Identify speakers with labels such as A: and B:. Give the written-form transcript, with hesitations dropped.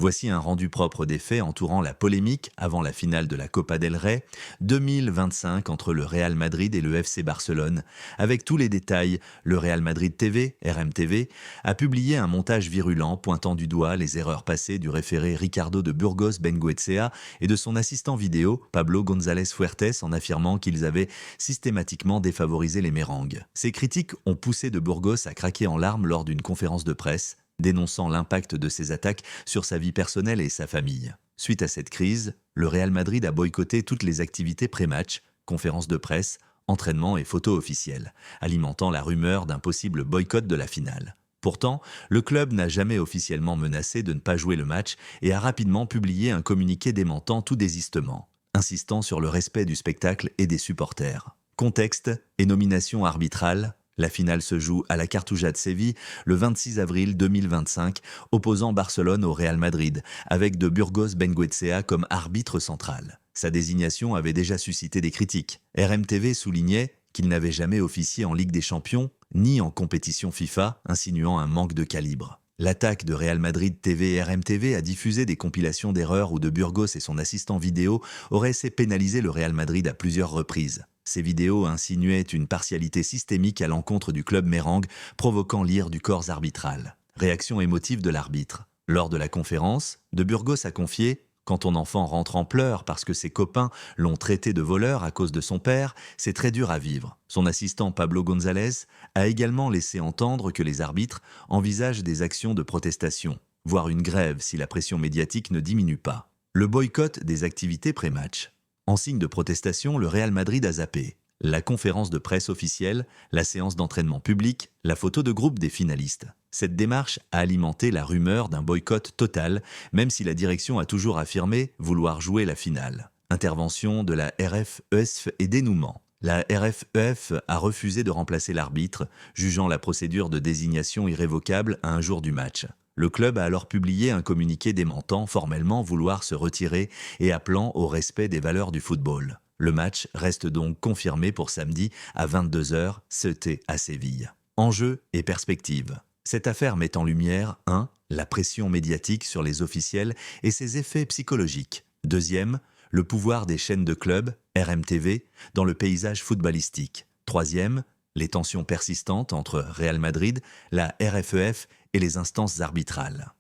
A: Voici un rendu propre des faits entourant la polémique avant la finale de la Copa del Rey 2025 entre le Real Madrid et le FC Barcelone. Avec tous les détails, le Real Madrid TV, RMTV, a publié un montage virulent pointant du doigt les erreurs passées du référé Ricardo de Burgos Bengoechea et de son assistant vidéo Pablo González Fuertes en affirmant qu'ils avaient systématiquement défavorisé les mérengues. Ces critiques ont poussé de Burgos à craquer en larmes lors d'une conférence de presse, dénonçant l'impact de ces attaques sur sa vie personnelle et sa famille. Suite à cette crise, le Real Madrid a boycotté toutes les activités pré-match, conférences de presse, entraînements et photos officielles, alimentant la rumeur d'un possible boycott de la finale. Pourtant, le club n'a jamais officiellement menacé de ne pas jouer le match et a rapidement publié un communiqué démentant tout désistement, insistant sur le respect du spectacle et des supporters. Contexte et nomination arbitrale. La finale se joue à la Cartuja de Séville le 26 avril 2025, opposant Barcelone au Real Madrid, avec de Burgos Bengoechea comme arbitre central. Sa désignation avait déjà suscité des critiques. RMTV soulignait qu'il n'avait jamais officié en Ligue des Champions, ni en compétition FIFA, insinuant un manque de calibre. L'attaque de Real Madrid TV et RMTV a diffusé des compilations d'erreurs où de Burgos et son assistant vidéo auraient essayé de pénaliser le Real Madrid à plusieurs reprises. Ces vidéos insinuaient une partialité systémique à l'encontre du club mérengue, provoquant l'ire du corps arbitral. Réaction émotive de l'arbitre. Lors de la conférence, de Burgos a confié « Quand ton enfant rentre en pleurs parce que ses copains l'ont traité de voleur à cause de son père, c'est très dur à vivre ». Son assistant Pablo González a également laissé entendre que les arbitres envisagent des actions de protestation, voire une grève si la pression médiatique ne diminue pas. Le boycott des activités pré-match. En signe de protestation, le Real Madrid a zappé la conférence de presse officielle, la séance d'entraînement public, la photo de groupe des finalistes. Cette démarche a alimenté la rumeur d'un boycott total, même si la direction a toujours affirmé vouloir jouer la finale. Intervention de la RFEF et dénouement. La RFEF a refusé de remplacer l'arbitre, jugeant la procédure de désignation irrévocable à un jour du match. Le club a alors publié un communiqué démentant formellement vouloir se retirer et appelant au respect des valeurs du football. Le match reste donc confirmé pour samedi à 22h, CET à Séville. Enjeux et perspectives. Cette affaire met en lumière 1. La pression médiatique sur les officiels et ses effets psychologiques. 2. Le pouvoir des chaînes de clubs, RMTV, dans le paysage footballistique. 3. Les tensions persistantes entre Real Madrid, la RFEF et les instances arbitrales.